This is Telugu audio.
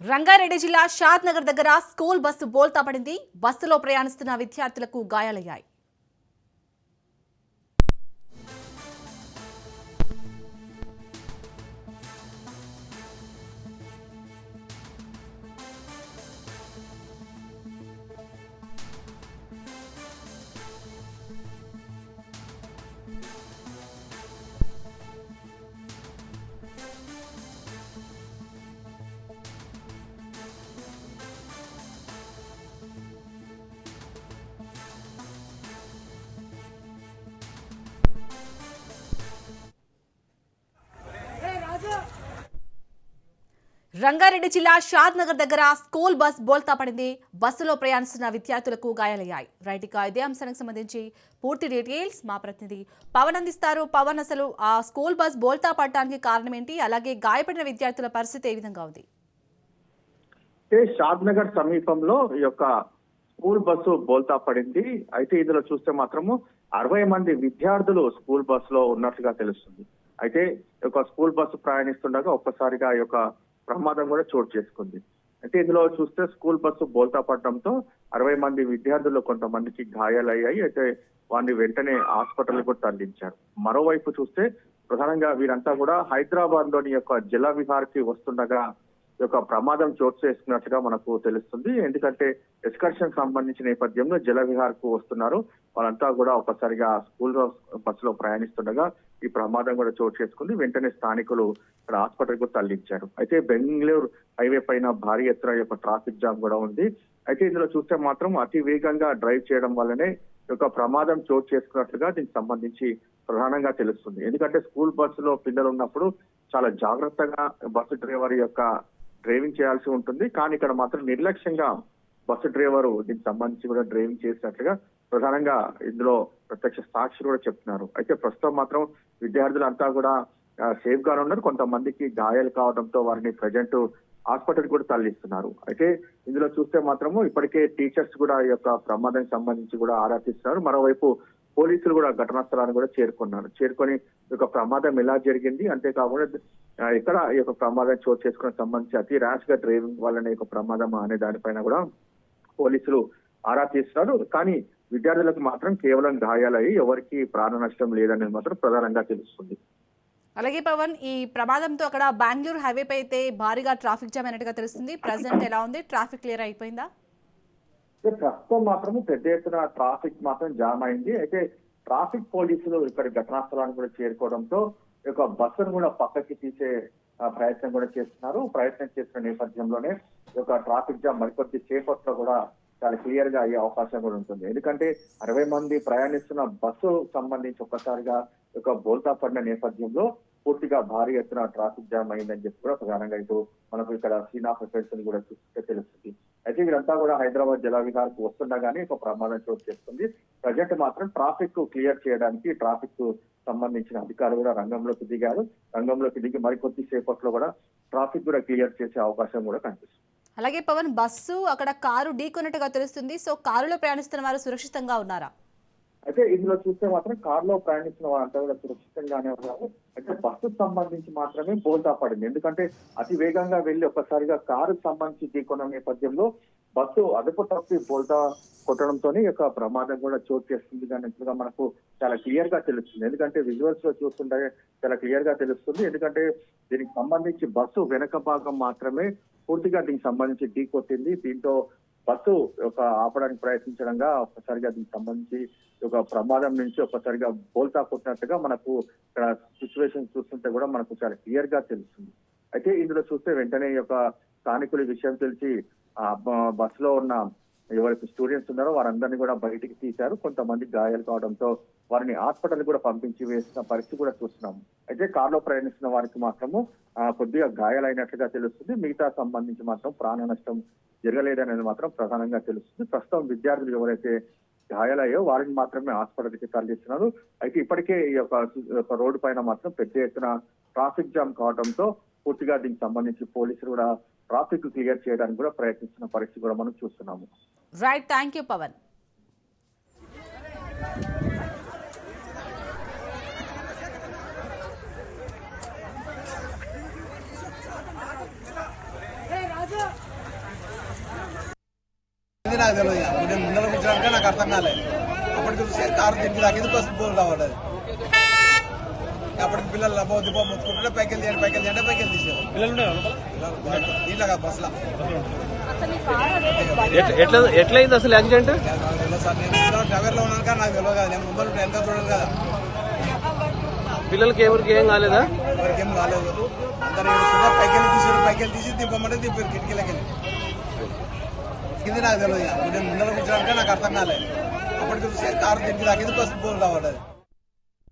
రంగారెడ్డి జిల్లా షాద్ నగర్ దగ్గర స్కూల్ బస్సు బోల్తా పడింది. బస్సులో ప్రయాణిస్తున్న విద్యార్థులకు గాయాలయ్యాయి. రంగారెడ్డి జిల్లా షాద్ నగర్ దగ్గర స్కూల్ బస్ బోల్తా పడింది. బస్సులో ప్రయాణిస్తున్న విద్యార్థులకు గాయాలయ్యాయి. రైట్, ఇక ఇదే అంశానికి సంబంధించి పూర్తి డీటెయిల్స్ మా ప్రతినిధి పవన్ అందిస్తారు. పవన్, అసలు ఆ స్కూల్ బస్ బోల్తా పడటానికి కారణం ఏంటి? అలాగే గాయపడిన విద్యార్థుల పరిస్థితి ఏ విధంగా ఉంది? షాద్ నగర్ సమీపంలో ఈ యొక్క స్కూల్ బస్సు బోల్తా పడింది. అయితే ఇందులో చూస్తే మాత్రము 60 మంది విద్యార్థులు స్కూల్ బస్సులో ఉన్నట్లుగా తెలుస్తుంది. అయితే ఈ యొక్క స్కూల్ బస్సు ప్రయాణిస్తుండగా ఒక్కసారిగా ఈ యొక్క ప్రమాదం కూడా చోటు చేసుకుంది. అయితే ఇందులో చూస్తే స్కూల్ బస్సు బోల్తా పడడంతో 60 మంది విద్యార్థులు కొంతమందికి గాయాలయ్యాయి. అయితే వారిని వెంటనే హాస్పిటల్ కూడా తరలించారు. మరోవైపు చూస్తే ప్రధానంగా వీరంతా కూడా హైదరాబాద్ లోని యొక్క జల విహార్ కి వస్తుండగా ఈ యొక్క ప్రమాదం చోటు చేసుకున్నట్టుగా మనకు తెలుస్తుంది. ఎందుకంటే ఎక్స్కర్షన్ సంబంధించిన నేపథ్యంలో జల విహార్ కు వస్తున్నారు. వాళ్ళంతా కూడా ఒకసారిగా స్కూల్ బస్సులో ప్రయాణిస్తుండగా ఈ ప్రమాదం కూడా చోటు చేసుకుంది. వెంటనే స్థానికులు ఇక్కడ హాస్పిటల్ కు తరలించారు. అయితే బెంగళూరు హైవే పైన భారీ ఎత్తున యొక్క ట్రాఫిక్ జామ్ కూడా ఉంది. అయితే ఇందులో చూస్తే మాత్రం అతి వేగంగా డ్రైవ్ చేయడం వల్లనే ఈ యొక్క ప్రమాదం చోటు చేసుకున్నట్లుగా దీనికి సంబంధించి ప్రధానంగా తెలుస్తుంది. ఎందుకంటే స్కూల్ బస్సులో పిల్లలు ఉన్నప్పుడు చాలా జాగ్రత్తగా బస్సు డ్రైవర్ యొక్క డ్రైవింగ్ చేయాల్సి ఉంటుంది. కానీ ఇక్కడ మాత్రం నిర్లక్ష్యంగా బస్సు డ్రైవర్ దీనికి సంబంధించి కూడా డ్రైవింగ్ చేసినట్లుగా ప్రధానంగా ఇందులో ప్రత్యక్ష సాక్షులు కూడా చెప్తున్నారు. అయితే ప్రస్తుతం మాత్రం విద్యార్థులంతా కూడా సేఫ్ గానే ఉన్నారు. కొంతమందికి గాయాలు కావడంతో వారిని ప్రజెంట్ హాస్పిటల్ కూడా తరలిస్తున్నారు. అయితే ఇందులో చూస్తే మాత్రము ఇప్పటికే టీచర్స్ కూడా ఈ యొక్క ప్రమాదానికి సంబంధించి కూడా ఆరా తీస్తున్నారు. మరోవైపు పోలీసులు కూడా ఘటనా స్థలాన్ని కూడా చేరుకొని ఈ యొక్క ప్రమాదం ఎలా జరిగింది, అంతేకాకుండా ఎక్కడ ఈ యొక్క ప్రమాదం చోటు చేసుకునే సంబంధించి అతి ర్యాష్ గా డ్రైవింగ్ వల్లనే ఈ యొక్క ప్రమాదం అనే దానిపైన కూడా పోలీసులు ఆరా తీస్తున్నారు. కానీ విద్యార్థులకు మాత్రం కేవలం గాయాలయ్యి ఎవరికి ప్రాణ నష్టం లేదనేది మాత్రం ప్రధానంగా తెలుస్తుంది. అలాగే పవన్, ఈ ప్రమాదంతో అక్కడ బెంగళూరు హైవే పై అయితే భారీగా ట్రాఫిక్ జామ్ అయినట్టుగా తెలుస్తుంది. ప్రెసెంట్ ఎలా ఉంది? ట్రాఫిక్ క్లియర్ అయిపోయిందా? ప్రస్తుతం మాత్రం పెద్ద ఎత్తున ట్రాఫిక్ మాత్రం జామ్ అయింది. అయితే ట్రాఫిక్ పోలీసులు ఇక్కడ ఘటనా స్థలానికి కూడా చేరుకోవడంతో ఈ యొక్క బస్సును కూడా పక్కకి తీసే ప్రయత్నం కూడా చేస్తున్నారు. ప్రయత్నం చేసిన నేపథ్యంలోనే ఈ యొక్క ట్రాఫిక్ జామ్ మరికొద్ది సేపట్లో కూడా చాలా క్లియర్ గా అయ్యే అవకాశం కూడా ఉంటుంది. ఎందుకంటే 60 మంది ప్రయాణిస్తున్న బస్సు సంబంధించి ఒక్కసారిగా ఒక బోల్తా పడిన నేపథ్యంలో పూర్తిగా భారీ ఎత్తున ట్రాఫిక్ జామ్ అయిందని చెప్పి కూడా ప్రధానంగా ఇటు మనకు ఇక్కడ సీన్ ఆఫ్ ఎఫెక్ట్స్ కూడా చూస్తే తెలుస్తుంది. అయితే వీరంతా కూడా హైదరాబాద్ జల విహార్ కు వస్తుండగానే ఒక ప్రమాదం చోటు చేస్తుంది. ప్రజెంట్ మాత్రం ట్రాఫిక్ క్లియర్ చేయడానికి ట్రాఫిక్ సంబంధించిన అధికారులు కూడా రంగంలోకి దిగారు. రంగంలోకి దిగి మరికొద్ది సేపట్లో కూడా ట్రాఫిక్ కూడా క్లియర్ చేసే అవకాశం కూడా కనిపిస్తుంది. అలాగే పవన్, బస్సు అక్కడ కారు ఢీకొన్నట్టుగా తెలుస్తుంది. సో కారులో ప్రయాణిస్తున్న వారు సురక్షితంగా ఉన్నారా? అయితే ఇందులో చూస్తే మాత్రం కారులో ప్రయాణిస్తున్న వారంతా కూడా సురక్షితంగానే ఉన్నారు. అయితే బస్సుకు సంబంధించి మాత్రమే బోల్తా పడింది. ఎందుకంటే అతి వేగంగా వెళ్లి ఒక్కసారిగా కారుకు సంబంధించి ఢీకొన్న నేపథ్యంలో బస్సు అదుపు తప్పి బోల్తా కొట్టడంతో యొక్క ప్రమాదం కూడా చోటు చేస్తుంది అన్నట్లుగా మనకు చాలా క్లియర్ గా తెలుస్తుంది. ఎందుకంటే విజువల్స్ లో చూస్తుంటే చాలా క్లియర్ గా తెలుస్తుంది. ఎందుకంటే దీనికి సంబంధించి బస్సు వెనక భాగం మాత్రమే పూర్తిగా దీనికి సంబంధించి ఢీ కొట్టింది. దీంతో బస్సు ఒక ఆపడానికి ప్రయత్నించడంగా ఒక్కసారిగా దీనికి సంబంధించి ఒక ప్రమాదం నుంచి ఒక్కసారిగా బోల్తా కొట్టినట్టుగా మనకు ఇక్కడ సిచ్యువేషన్ చూస్తుంటే కూడా మనకు చాలా క్లియర్ గా తెలుస్తుంది. అయితే ఇందులో చూస్తే వెంటనే ఈ యొక్క స్థానికులు విషయం తెలిసి బస్సులో ఉన్న ఎవరికి స్టూడెంట్స్ ఉన్నారో వారందరినీ కూడా బయటికి తీశారు. కొంతమంది గాయాలు కావడంతో వారిని హాస్పిటల్ కూడా పంపించి వేసిన పరిస్థితి కూడా చూస్తున్నాము. అయితే కారులో ప్రయాణిస్తున్న వారికి మాత్రము కొద్దిగా గాయాలైనట్లుగా తెలుస్తుంది. మిగతా సంబంధించి మాత్రం ప్రాణ నష్టం జరగలేదనేది మాత్రం ప్రధానంగా తెలుస్తుంది. ప్రస్తుతం విద్యార్థులు ఎవరైతే గాయాలయ్యో వారిని మాత్రమే హాస్పిటల్కి తరలిస్తున్నారు. అయితే ఇప్పటికే ఈ యొక్క రోడ్డు పైన మాత్రం పెద్ద ఎత్తున ట్రాఫిక్ జామ్ కావడంతో పూర్తిగా దీనికి సంబంధించి పోలీసులు కూడా ట్రాఫిక్ క్లియర్ చేయడానికి కూడా ప్రయత్నిస్తున్న పరిస్థితి కూడా మనం చూస్తున్నాము. Right, thank you Pavan. Hey, Raja! దిగింది నాకు తెలియదు. ఇక నేను ముందర కూర్చోడానికి నాకు అర్థం కాలేదు. అప్పటికి చూస్తే కారు దిగి తాకింది, బస్సు బోల్ రావాలి. అప్పటికి పిల్లలు అబ్బో దిబ్బో మొత్తుకుంటుంటే పైకి తీయండి పైకి తీసారు. ఇట్లా కాదు బస్సులో. ఎట్లయింది అసలు యాక్సిడెంట్? నాకు తెలియదు సార్, నేను డ్రైవర్లో ఉన్నాను కానీ నాకు తెలియదు కదా. నేను ముందర వెనక చూడదు కదా. పిల్లలకి ఎవరికి ఏం కాలేదా? ఎవరికి ఏం కాలేదు. అందరూ పైకి తీసి దింపమంటే దింపారు కిటికీలకి. ఇది నాకు తెలియదు. నేను ముందర కూర్చోడానికి నాకు అర్థం కాలేదు. అప్పటికి చూస్తే కారు దిగి తాకింది, బస్సు బోల్ రావాలి.